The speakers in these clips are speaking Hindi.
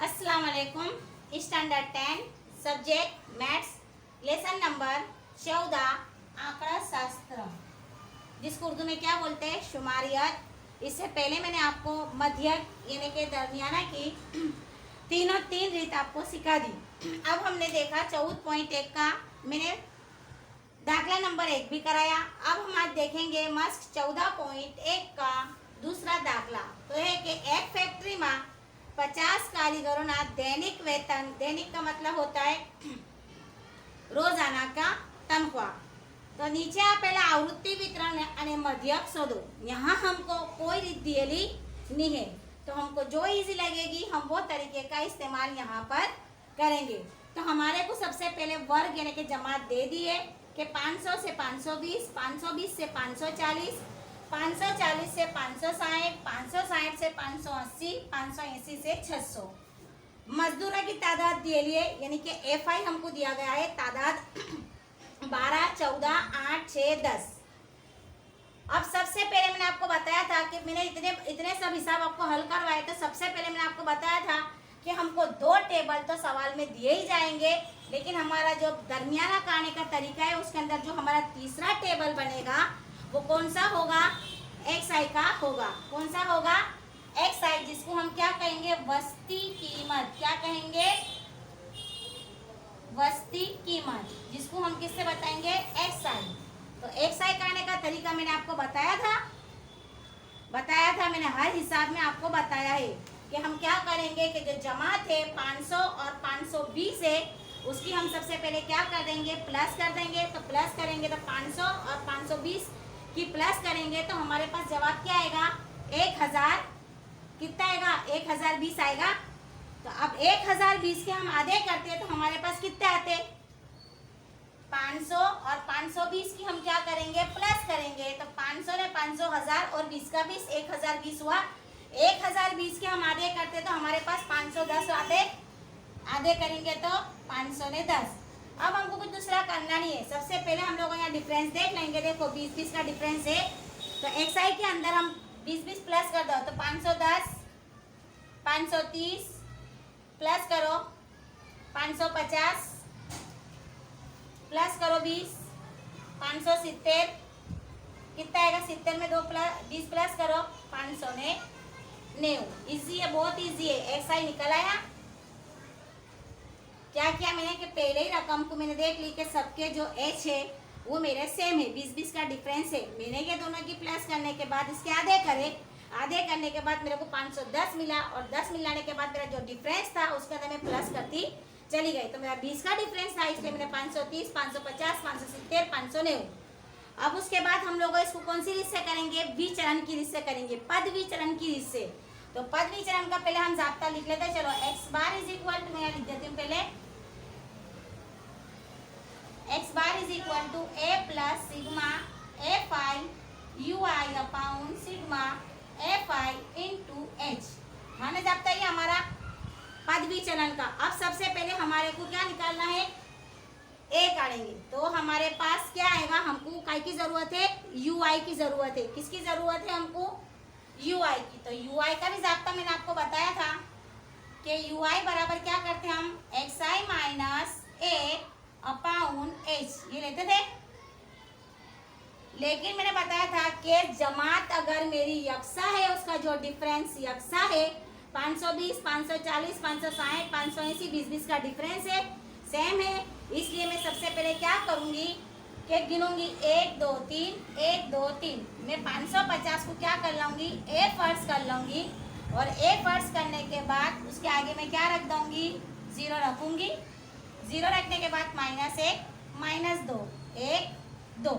अस्सलाम वालेकुम। Standard 10 subject maths lesson number 14 आंकड़ा शास्त्र, जिसको उर्दू में क्या बोलते हैं, शुमारियत। इससे पहले मैंने आपको मध्यक यानी के दरमियाना की तीन रीत आपको सिखा दी। अब हमने देखा 14.1 का मैंने दाखला नंबर 1 भी कराया। अब हम आज देखेंगे मस्क 14.1 का दूसरा दाखला। तो है कि एक फैक्ट्री में 50 कारीगरों ना दैनिक वेतन, दैनिक का मतलब होता है रोजाना का तनख्वाह। तो नीचे आप पहला आवृत्ति वितरण અને मध्यक शोधो। यहाँ हमको कोई रीत दिएली नहीं है, तो हमको जो इजी लगेगी हम वो तरीके का इस्तेमाल यहाँ पर करेंगे। तो हमारे को सबसे पहले वर्ग यानी कि जमात दे दिए कि 500 से 520, 520 से 540, 540 से 560, 560 से 580, 580 से 600। मजदूरों की तादाद दिए लिए यानी कि एफआई हमको दिया गया है तादाद 12, 14, 8, 6, 10। अब सबसे पहले मैंने आपको बताया था कि मैंने इतने सब हिसाब आपको हल करवाए। तो सबसे पहले मैंने आपको बताया था कि हमको 2 टेबल तो सवाल में दिए ही जाएंगे, लेकिन हमारा जो दरमियाना करने का तरीका है उसके अंदर जो हमारा तीसरा टेबल बनेगा वो कौन सा होगा, एक्सआई का होगा। कौन सा होगा, एक्सआई, जिसको हम क्या कहेंगे, वस्ती कीमत। क्या कहेंगे, वस्ती कीमत, जिसको हम किससे बताएंगे, एक्सआई। तो एक्सआई करने का तरीका मैंने आपको बताया था मैंने हर हिसाब में आपको बताया है कि हम क्या करेंगे कि जो जमात है 500 और 520 है उसकी हम सबसे पहले क्या कर देंगे, प्लस कर देंगे। तो प्लस करेंगे तो 500 और 520 की प्लस करेंगे तो हमारे पास जवाब क्या आएगा, 1000, कितना आएगा, 1020 आएगा। तो अब 1020 के हम आधे करते हैं तो हमारे पास कितने आते, 500 और 520 की हम क्या करेंगे, प्लस करेंगे। तो 500 ने 500, 1000 और 20 का 20, 1020 हुआ। 1020 के हम आधे करते तो हमारे पास 510 आधे करेंगे तो 500 ने 10। अब हमको कुछ दूसरा करना नहीं है। सबसे पहले हम लोग यहाँ डिफरेंस देख लेंगे। देखो 20-20 का डिफरेंस है, तो एक्सआई के अंदर हम 20-20 प्लस कर दो तो 510, 530 प्लस करो 550 प्लस करो 20, 570, कितना आएगा, 70 में 20 प्लस करो 590। इजी है, बहुत इजी है। एक्सआई निकल आया। क्या किया मैंने कि पहले ही रकम को मैंने देख ली कि सबके जो एच है वो मेरे सेम है, 20-20 का डिफरेंस है। मैंने ये दोनों की प्लस करने के बाद इसके आधे करे, आधे करने के बाद मेरे को 510 मिला और 10 मिलाने के बाद मेरा जो डिफरेंस था उसके अंदर मैं प्लस करती चली गई। तो मेरा 20 का डिफरेंस था, इसलिए मैंने 530, 550, 570, 590। अब उसके बाद हम लोग इसको कौन सी रीत से करेंगे, विचरण की रीत से करेंगे, पद विचरण की रीत से। तो पद विचरण का पहले हम जाब्ता लिख लेते हैं। चलो X bar is equal to, मैं लिख देती हूँ पहले, X bar is equal to A plus sigma F I you I upon sigma F I into H. माने जाता है हमारा पद विचलन का। अब सबसे पहले हमारे को क्या निकालना है, ए काटेंगे। तो हमारे पास क्या आएगा, हमको काय की जरूरत है, यू आई की जरूरत है। किसकी जरूरत है हमको, यू आई की। तो यू आई का भी जाब्ता मैंने आपको बताया था कि यू आई बराबर क्या करते हैं हम, x I minus A upon H, ये लेते थे। लेकिन मैंने बताया था कि जमात अगर मेरी यकसा है, उसका जो डिफरेंस यकसा है, 520, 540, 560, 580, 20-20 का डिफरेंस है, सेम है, इसलिए मैं सबसे पहले क्या करूंगी कि गिनूंगी 1 2 3, 1 2 3। मैं 550 को क्या कर लूंगी, ए फर्स्ट कर लूंगी और ए फर्स्ट करने के बाद उसके आगे मैं क्या रख दूंगी, 0 रखूंगी। 0 रखने के बाद -1, -2, 1 2।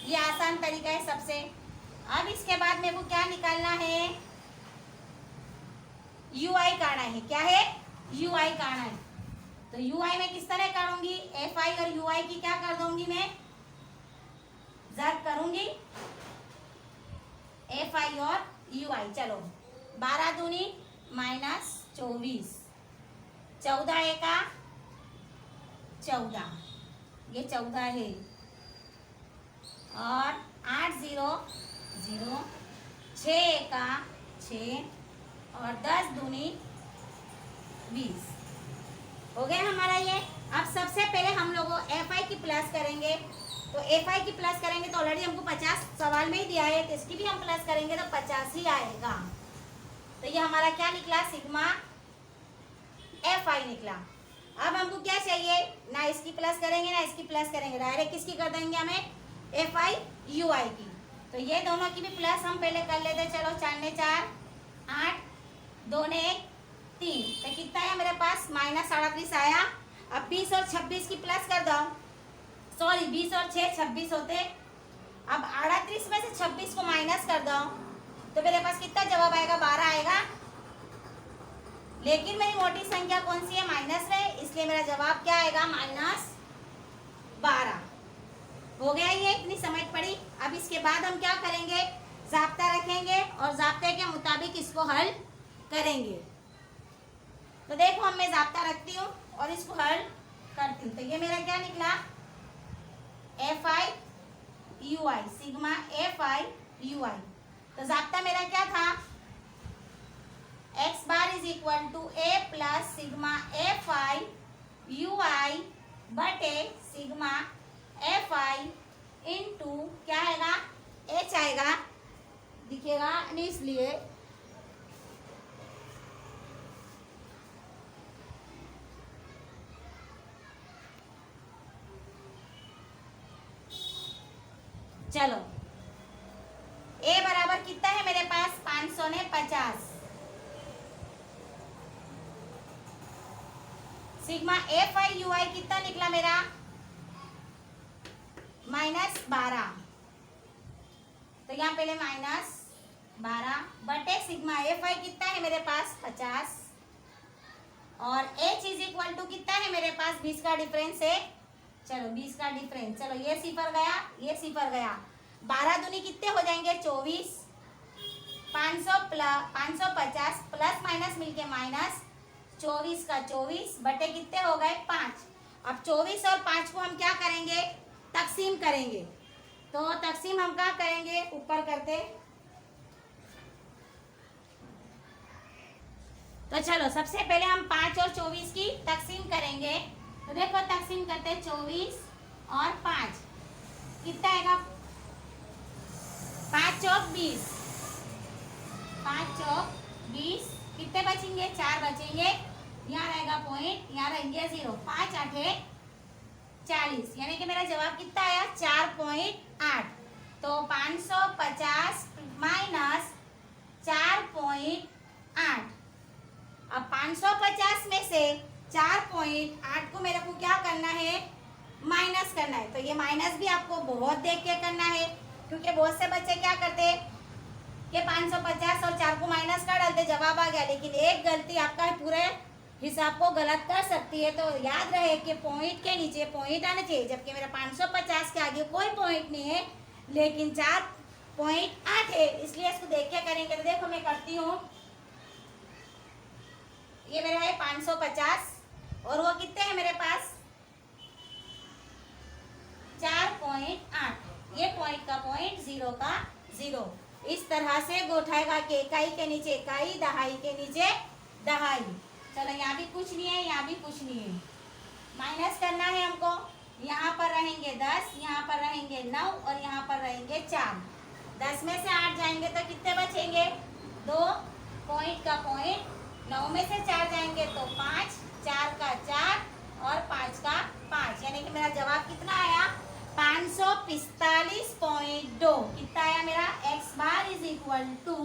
ये आसान तरीका है सबसे। अब इसके बाद मेरे को क्या निकालना है, यू आई काटना है। क्या है, यू आई काटना है। तो यू आई में किस तरह करूंगी, एफ आई और यू आई की क्या कर दूंगी, मैं जब करूंगी एफ आई और यू आई। चलो 12 दूनी -24, 14 एका 14, ये 14 है, और 8 0 0, 6 एका 6 और 10 दूनी 20 हो गया हमारा ये। अब सबसे पहले हम लोग FI की प्लस करेंगे, तो FI की प्लस करेंगे तो ऑलरेडी हमको 50 सवाल में ही दिया है, तो इसकी भी हम प्लस करेंगे तो 50 ही आएगा। तो ये हमारा क्या निकला, सिग्मा FI निकला। अब हमको क्या चाहिए, ना इसकी प्लस करेंगे ना इसकी प्लस करेंगे, डायरेक्ट किसकी कर देंगे हमें, FI UI की। तो ये दोनों की भी प्लस हम पहले कर लेते हैं। चलो 4 ने 4 8, 2 ने 1 3, तो कितना है मेरे पास, -38 आया। अब 20 और 26 की प्लस कर दो, सॉरी 20 और 6 26 होते। अब 38 में से 26 को माइनस कर दो तो मेरे पास कितना जवाब आएगा, 12 आएगा। लेकिन मेरी मोटी संख्या कौन सी है, माइनस में, इसलिए मेरा जवाब क्या आएगा, -12। हो गया ये, इतनी समझ पड़ी। अब इसके बाद हम क्या करेंगे, ज़ाब्ता रखेंगे और ज़ाब्ते के मुताबिक इसको हल करेंगे। तो देखो अब मैं ज़ाब्ता रखती हूँ और इसको हल करती हूँ। तो ये मेरा क्या निकला, FI UI, sigma FI UI। तो ज़ाब्ता मेरा क्या था, x bar is equal to A plus sigma FI UI बटे सिग्मा FI इंटू क्या आएगा, H आएगा, दिखेगा नहीं इसलिए चलो A बराबर कितना है मेरे पास, 500 ने 50, सिग्मा FI UI कितना निकला मेरा, -12। तो यहाँ पहले -12 बटे सिग्मा FI कितना है मेरे पास, 50, और H इज इक्वल टू कितना है मेरे पास, 20 का डिफरेंस है। चलो 20 का डिफरेंस, चलो ये सिफर गया, ये सिफर गया, 12 दूनी कितने हो जाएंगे, 24, 550 प्लस माइनस मिलके माइनस, 24 का 24 बटे कितने हो गए, 5। अब 24 और 5 को हम क्या करेंगे, तकसीम करेंगे। तो तकसीम हम क्या करेंगे, ऊपर करते। तो चलो सबसे पहले हम 5 और 24 की तकसीम करेंगे। तो देखो तकसीम करते, 24 और 5 कितना आएगा, 5 चौक 20, 5 चौक 20, कितने बचेंगे, 4 बचेंगे। यहाँ रहेगा पॉइंट, यहाँ रहेंगे 0, 5 8 40, यानी कि मेरा जवाब कितना आया, 4.8। तो 550 माइनस 4.8। अब 550 में से 4.8 को मेरे को क्या करना है, माइनस करना है। तो ये माइनस भी आपको बहुत देख के करना है, क्योंकि बहुत से बच्चे क्या करते कि 550 और 4 को माइनस कर डालते, जवाब आ गया। लेकिन एक गलती आपका पूरे हिसाब को गलत कर सकती है। तो याद रहे कि पॉइंट के नीचे पॉइंट आना चाहिए, जबकि मेरा 550 के आगे कोई पॉइंट नहीं है, लेकिन 4.8 है, इसलिए इसको देख के करेंगे। तो देखो मैं करती हूँ, ये मेरा है 550 और वो कितने हैं मेरे पास, 4.8। ये पॉइंट का पॉइंट, 0 का 0। इस तरह से उठाएगा कि इकाई के नीचे इकाई, दहाई के नीचे दहाई। चलो यहाँ भी कुछ नहीं है, यहाँ भी कुछ नहीं है, माइनस करना है हमको। यहाँ पर रहेंगे 10, यहाँ पर रहेंगे 9 और यहाँ पर रहेंगे 4। 10 में से 8 जाएंगे तो कितने बचेंगे, 2, पॉइंट का पॉइंट। 9 में से 4 जाएंगे तो 5, 4 का 4 और 5 का 5, यानी कि मेरा जवाब कितना आया, 545.2। कितना आया मेरा, x bar is equal to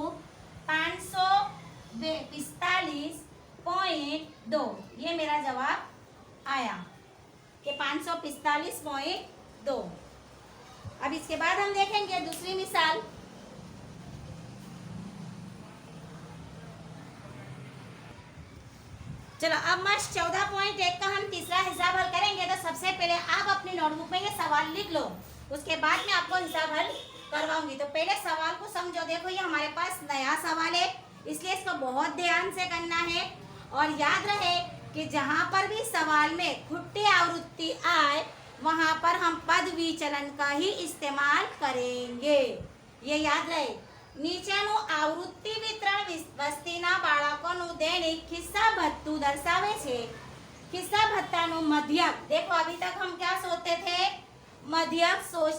545.2। ये मेरा जवाब आया कि 545.2। अब इसके बाद हम देखेंगे दूसरी मिसाल। चलो अब मस्त 14.1 का हम तीसरा हिसाब हल करेंगे। तो सबसे पहले आप अपनी नोटबुक में ये सवाल लिख लो, उसके बाद मैं आपको हिसाब हल करवाऊंगी। तो पहले सवाल को समझो। देखो ये हमारे पास नया सवाल है, इसलिए इसको बहुत ध्यान से करना है। और याद रहे कि जहाँ पर भी सवाल में खुट्टी आवृत्ति आए वहाँ पर हम पद विचलन का ही इस्तेमाल करेंगे, ये याद रहे। નીચેનું આવૃત્તિ વિતરણ વસ્તીના બાળકોનું દૈનિક ખિસ્સા ભથ્થું દર્શાવે છે। ખિસ્સા ભથ્થાનું મધ્યક, देखो अभी तक हम क्या सोचते थे, मध्यक सोच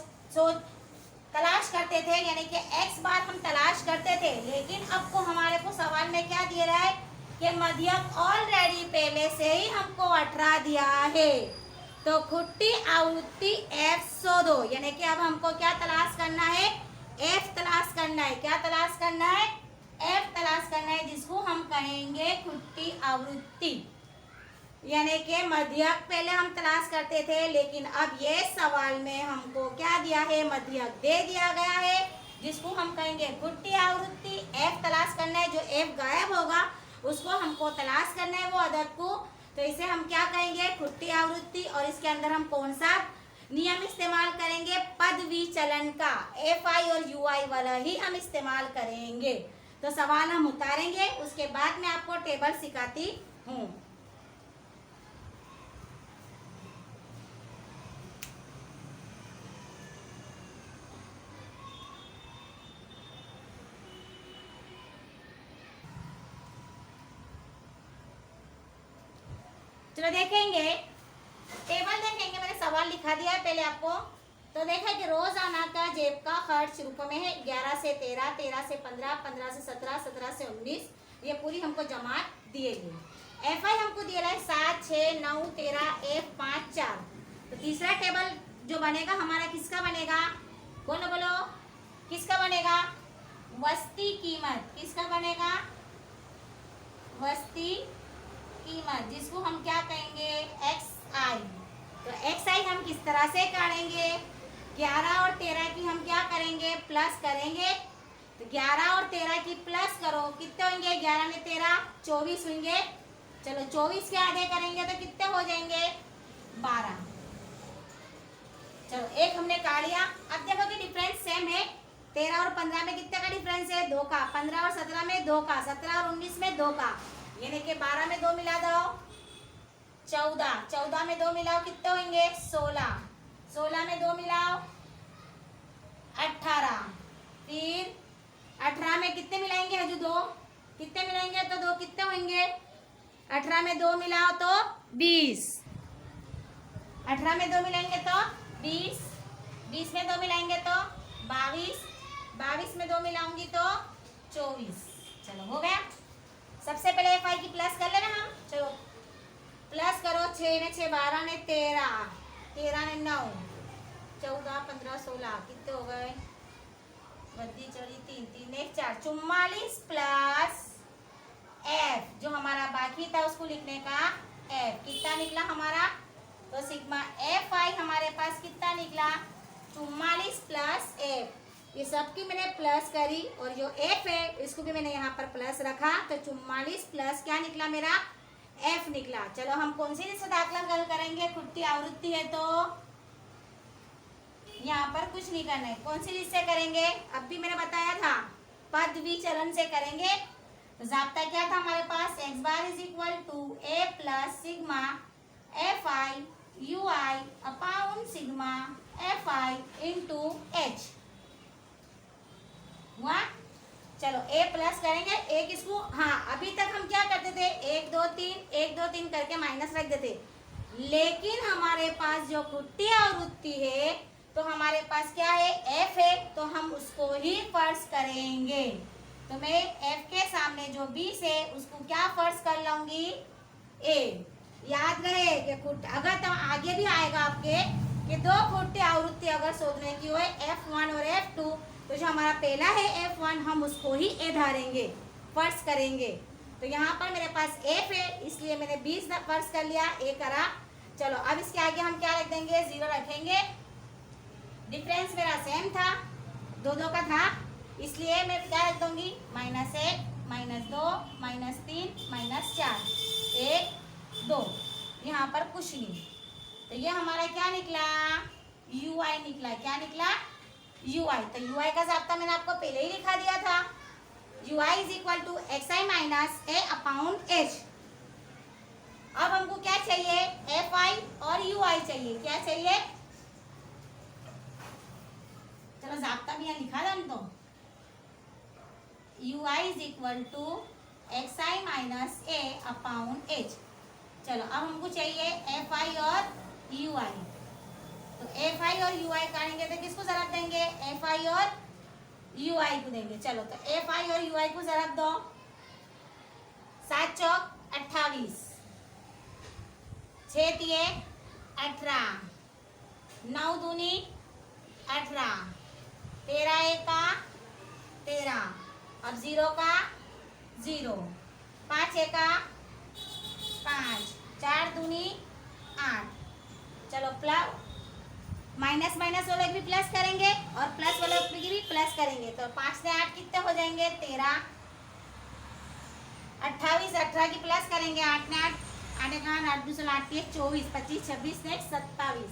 तलाश करते थे, यानी कि x बार हम तलाश करते थे, लेकिन अब को हमारे को सवाल में क्या दिया रहा है कि मध्यक ऑलरेडी पहले से ही हमको 18 दिया है। तो खुट्टी आवृत्ति f शोधो, यानी कि अब हमको क्या तलाश करना है, f तलाश करना है। क्या तलाश करना है, f तलाश करना है, जिसको हम कहेंगे खुट्टी आवृत्ति, यानी कि मध्यक पहले हम तलाश करते थे, लेकिन अब ये सवाल में हमको क्या दिया है, मध्यक दे दिया गया है, जिसको हम कहेंगे खुट्टी आवृत्ति। f तलाश करना है, जो f गायब होगा उसको हमको तलाश करना है, वो अदद को। तो इसे हम क्या कहेंगे, खुट्टी आवृत्ति। और इसके अंदर हम कौन सा नियम इस्तेमाल करेंगे, पद विचलन का, FI और UI वाला ही हम इस्तेमाल करेंगे। तो सवाल हम उतारेंगे, उसके बाद मैं आपको टेबल सिखाती हूँ। चलो देखेंगे, टेबल देखेंगे, मैंने सवाल लिखा दिया है पहले आपको। तो देखा कि रोजाना का जेब का खर्च रुपये में है 11 से 13, 13 से 15, 15 से 17, 17 से 19, ये पूरी हमको जमात दिए गए। FI हमको दिया है 7, 6, 9, 13, F 5, 4। तो तीसरा टेबल जो बनेगा हमारा किसका बनेगा, बोलो बोलो, किसका बनेगा, वस्ती कीमत। किसका बनेगा, वस्ती कीमत, जिसको हम क्या कहेंगे, XI। तो XI हम किस तरह से करेंगे, 11 और 13 की हम क्या करेंगे, प्लस करेंगे। तो 11 और 13 की प्लस करो, कितने होंगे, 11 में 13 24 होंगे। चलो 24 के आधे करेंगे तो कितने हो जाएंगे, 12। चलो एक हमने काट लिया। अब देखो कि डिफरेंस सेम है, 13 और 15 में कितने का डिफरेंस है, 2 का। 15 और 17 में 2 का, 17 और 19 में 2 का, यानी कि 12 में 2 मिला दो 14, 14 में 2 मिलाओ कितने होंगे, 16, 16 में 2 मिलाओ 18, फिर 18 में कितने मिलाएंगे, हजू 2, कितने मिलाएंगे, तो 2 कितने होंगे, 18 में 2 मिलाओ तो 20, 18 में 2 मिलाएंगे तो 20, 20 में 2 मिलाएंगे तो 22, 22 में 2 मिलाऊंगी तो 24। चलो हो गया। सबसे पहले FI की प्लस कर लेना हम। चलो प्लस करो, 6 ने 6 12 ने 13, 13 ने 9 14 15 16, कितने हो गए, बद्दी चढ़ी 3, 3 1 4, 44 प्लस F जो हमारा बाकी था उसको लिखने का F, कितना निकला हमारा, तो सिग्मा FI हमारे पास कितना निकला, 44 प्लस F। ये सब की मैंने प्लस करी, और जो F है इसको भी मैंने यहाँ पर प्लस रखा, तो 44 प्लस क्या निकला मेरा, F निकला। चलो हम कौन सी से दाखला हल करेंगे, खुट्टी आवृत्ति है तो यहाँ पर कुछ नहीं करना है, कौन सी जिससे करेंगे, अब भी मैंने बताया था पद विचलन से करेंगे। तो जाब्ता क्या था हमारे पास, x bar is equal to a plus sigma FI UI upon sigma FI into H हुआ। चलो a प्लस करेंगे, एक इसको, हाँ अभी तक हम क्या करते थे, 1 2 3 1 2 3 करके माइनस रख देते, लेकिन हमारे पास जो खुट्टी आवृत्ति है तो हमारे पास क्या है, F है, तो हम उसको ही फर्ज करेंगे। तो मैं F के सामने जो 20 है उसको क्या फर्ज कर लूंगी, A। याद रहे कि अगर तो आगे भी आएगा आपके कि दो खुट्टी आवृत्ति अगर शोधने की हो F1 और F2, तो जो हमारा पहला है F1 हम उसको ही A धारेंगे, फर्ज करेंगे। तो यहाँ पर मेरे पास F है, इसलिए मैंने 20 फर्ज कर लिया, A करा। चलो अब इसके आगे हम क्या रख देंगे, 0 रखेंगे। डिफरेंस मेरा सेम था, 2 2 का था, इसलिए मैं क्या रख दूंगी, -1 -2 -3 -4 1 2, यहाँ पर कुछ नहीं। तो ये हमारा क्या निकला, UI निकला। क्या निकला, UI। तो UI का जाब्ता मैंने आपको पहले ही लिखा दिया था, UI is equal to XI minus A upon H। अब हमको क्या चाहिए, FI और UI चाहिए। क्या चाहिए, चलो जाब्ता भी यहाँ लिखा था, तो U I is equal to X I minus A upon H. चलो अब हमको चाहिए एफ आई और यू आई। तो एफ आई और यू आई काटेंगे तो किसको जरूरत देंगे? एफ आई और यू आई को देंगे। चलो तो एफ आई और यू आई को जरूरत दो। 7 चौक 28, 6 तिये 18, 9 दूनी 18, 13 एका 13, अब 0 का 0, 5 एका 5, 4 दूनी 8। चलो प्लस माइनस माइनस वाले भी प्लस करेंगे और प्लस वाले की भी प्लस करेंगे। तो 5 से 8 कितने हो जाएंगे? 13, 28, 18 की प्लस करेंगे 8 में 8, 8 का 8 दूसरा 8 24, 25, 26 ने 27,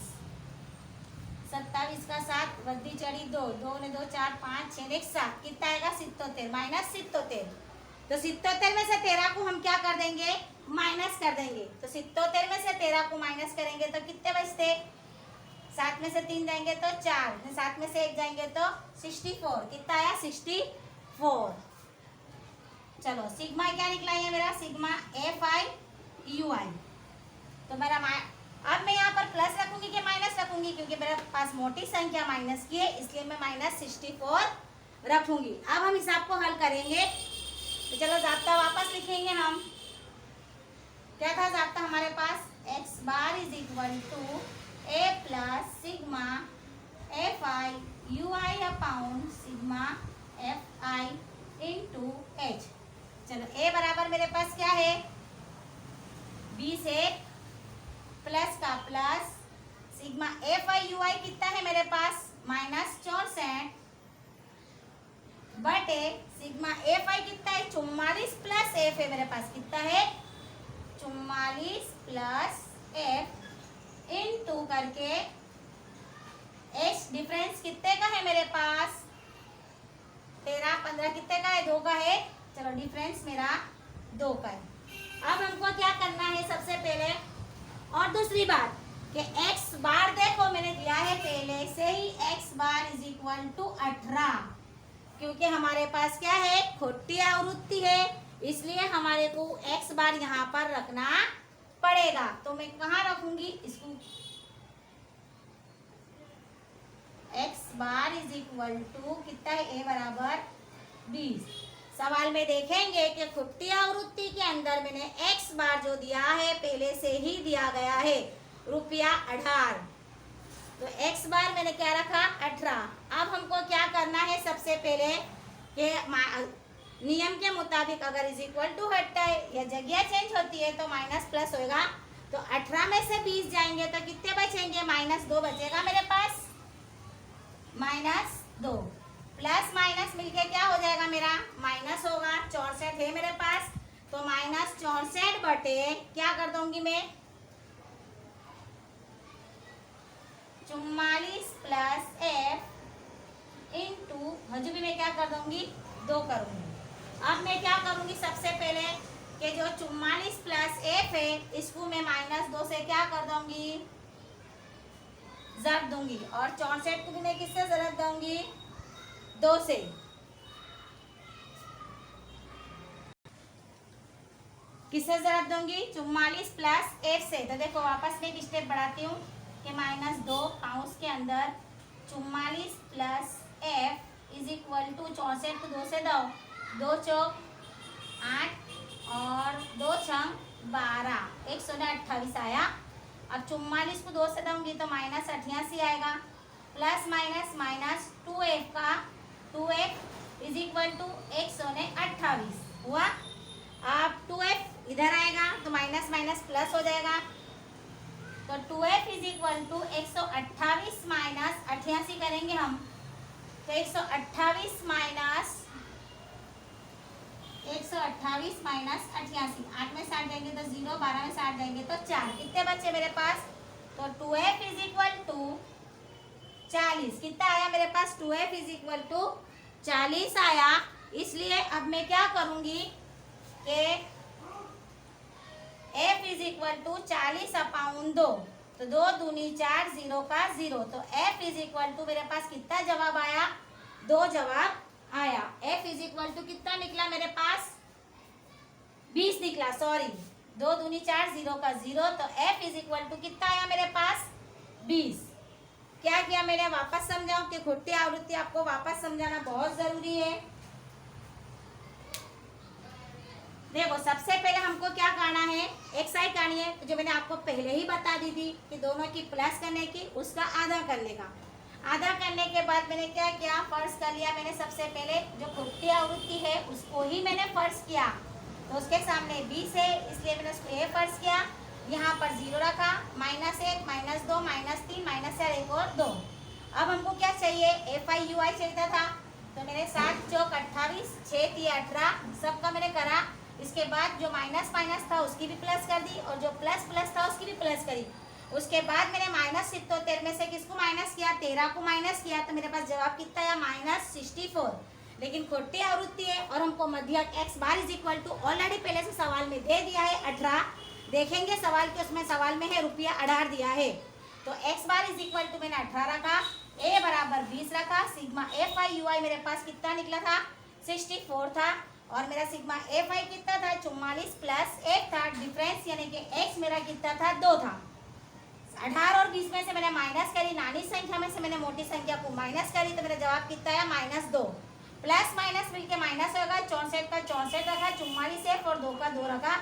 27 का 7 वृद्धि चढ़ी 2, 2 ने 2 4 5 6 1 7, कितना आएगा? 77 माइनस 77। तो 77 में से 13 को हम क्या कर देंगे? माइनस कर देंगे। तो 77 में से 13 को माइनस करेंगे तो कितने बचते? 7 में से 3 जाएंगे तो 4, 7 में से 1 जाएंगे तो 64, कितना आया? 64। चलो सिग्मा क्या निकला है मेरा? सिग्मा एफ आई यू आई। तो मेरा अब मैं यहाँ पर प्लस रखूंगी कि माइनस रखूंगी? क्योंकि मेरे पास मोटी संख्या माइनस की है इसलिए मैं माइनस 64 रखूंगी। अब हम हिसाब को हल करेंगे। तो चलो जाब्ता वापस लिखेंगे हम। क्या था जाब्ता हमारे पास? X bar is equal to A plus sigma F I you I upon sigma F I into h. चलो ए बराबर मेरे पास क्या है? 20 है प्लस का plus sigma F I you i कितना है मेरे पास? माइनस 64 बटे सिग्मा एफ आई कितना है? 44 प्लस एफ है मेरे पास। कितना है? 44 प्लस एफ इनटू करके एच डिफरेंस कितने का है मेरे पास? 13, 15 कितने का है? 2 का है। चलो डिफरेंस मेरा 2 का है। अब हमको क्या करना है? सबसे पहले और दूसरी बात कि x बार देखो मैंने दिया है पहले से ही x bar is equal to 18, क्योंकि हमारे पास क्या है? खोटी आवृत्ति है इसलिए हमारे को x बार यहाँ पर रखना पड़ेगा। तो मैं कहाँ रखूंगी इसको? x bar is equal to कितना है? a बराबर 20। सवाल में देखेंगे कि खुट्टी आवृत्ति के अंदर मैंने x बार जो दिया है पहले से ही दिया गया है ₹18। तो x बार मैंने क्या रखा? 18। अब हमको क्या करना है? सबसे पहले कि नियम के मुताबिक अगर इज इक्वल टू हटता है या जगह चेंज होती है तो माइनस प्लस होएगा। तो 18 में से 20 जाएंगे तो कितने बचेंगे? -2 बचेगा मेरे पास। -2 प्लस माइनस मिलके क्या हो जाएगा मेरा? माइनस होगा। 64 है मेरे पास तो -64 बटे क्या कर दूंगी मैं? 44 प्लस एफ इंटू हजू भी मैं क्या कर दूंगी? 2 करूंगी। अब मैं क्या करूंगी? सबसे पहले कि जो 44 प्लस एफ है इसको मैं -2 से क्या कर दूंगी? ज़रब दूंगी। और 64 को भी मैं किससे ज़रब दूंगी? 2 से। किससे ज़रब दूंगी? 44 प्लस एफ से। तो देखो वापस में एक स्टेप बढ़ाती हूँ कि -2 काउंस के अंदर 44 plus F is equal to 64 को 2 से दो, 2 चौक 8 और 2 छंग 12, 128 आया। अब 44 को 2 से दूंगी तो -88 आएगा। प्लस माइनस माइनस 2f का 2f इज इक्वल टू 128 हुआ। अब 2f इधर आएगा तो माइनस माइनस प्लस हो जाएगा। तो 2f is equal to 128 minus 88 करेंगे हम। तो 128 माइनस 88, 8 में 60 जाएंगे तो 0, 12 में 60 जाएंगे तो 4। कितने बच्चे मेरे पास? तो 2f इज इक्वल टू 40। कितना आया मेरे पास? 2f इज इक्वल टू 40 आया। इसलिए अब मैं क्या करूंगी कि f is equal to 40 upon 2। तो 2 दूनी 4, 0 का 0। तो f इज इक्वल टू मेरे पास कितना जवाब आया? 2 जवाब आया। f इज इक्वल टू कितना निकला मेरे पास? 20 निकला, सॉरी, 2 दूनी 4, 0 का 0, तो f इज इक्वल टू कितना आया मेरे पास? 20। क्या किया मैंने? वापस समझाऊं कि घुटती आवृत्ति आपको वापस समझाना बहुत जरूरी है। देखो, सबसे पहले हमको क्या करना है? एक्सरसाइज करनी है, जो मैंने आपको पहले ही बता दी थी कि दोनों की प्लस करने की, उसका आधा करने का। आधा करने के बाद मैंने क्या किया? फर्स्ट कर लिया मैंने। सबसे पहले जो घुटती आवृत्ति है उसको ही मैंने फर्स्ट किया, तो उसके सामने 20 है, इसलिए मैंने उसको ए फर्स्ट किया। यहाँ पर 0 रखा, -1, -2, -3, -4, 1 और 2। अब हमको क्या चाहिए? FI/UI चाहिए था, तो मैंने 7 चौक 28, 6 3 18 सबका मैंने करा। इसके बाद जो माइनस माइनस था उसकी भी प्लस कर दी, और जो प्लस प्लस था उसकी भी प्लस करी। उसके बाद मैंने -77 में से किसको माइनस किया? 13 को माइनस किया, तो मेरे पास जवाब कितना आया? -64। लेकिन घुटती आवृत्ति है और हमको मध्यक x bar is equal to already पहले से सवाल में दे दिया है 18। देखेंगे सवाल के, उसमें सवाल में है रुपया 18 दिया है, तो x bar is equal to मैंने 18 रखा, a बराबर 20 रखा। सिग्मा FI/UI मेरे पास कितना निकला था? 64 था, और मेरा सिग्मा FI कितना था? 44 प्लस 1 था। डिफरेंस यानी कि x मेरा कितना था? 2 था। 18 और 20 में से मैंने माइनस करी, नानी संख्या में से मैंने मोटी संख्या को माइनस करी, तो मेरा जवाब कितना आया? -2। प्लस माइनस मिलके माइनस होगा, 64 का 64 रखा, 44 है और 2 का 2 रखा।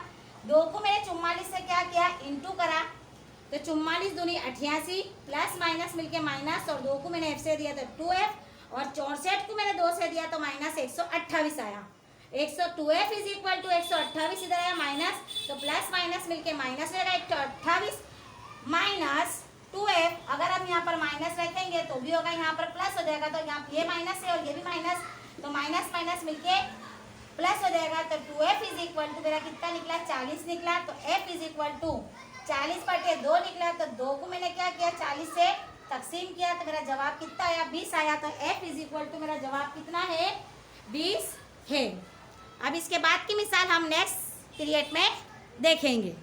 2 को मैंने 44 से क्या किया? इंटू करा, तो 44 दूनी 88, प्लस माइनस मिलके माइनस, और 2 को मैंने f से दिया तो 2f, और 64 को मैंने 2 से दिया तो -128 आया। 2f इज इक्वल टू 128 इधर आया माइनस, तो प्लस माइनस मिलके माइनस रहेगा, 128 माइनस 2f। अगर हम यहाँ पर माइनस रखेंगे तो भी होगा, यहाँ पर प्लस हो जाएगा, तो यहाँ ये माइनस है और ये भी माइनस, तो माइनस माइनस मिलके प्लस हो जाएगा। तो 2f इज इक्वल टू मेरा कितना निकला? 40 निकला। तो f इज इक्वल टू 40/2 निकला, तो 2 को मैंने क्या किया? 40 से तकसीम किया, तो मेरा जवाब कितना आया? 20 आया। तो f इज इक्वल टू मेरा जवाब कितना है? 20 है। अब इसके बाद की मिसाल हम नेक्स्ट पीरियड में देखेंगे।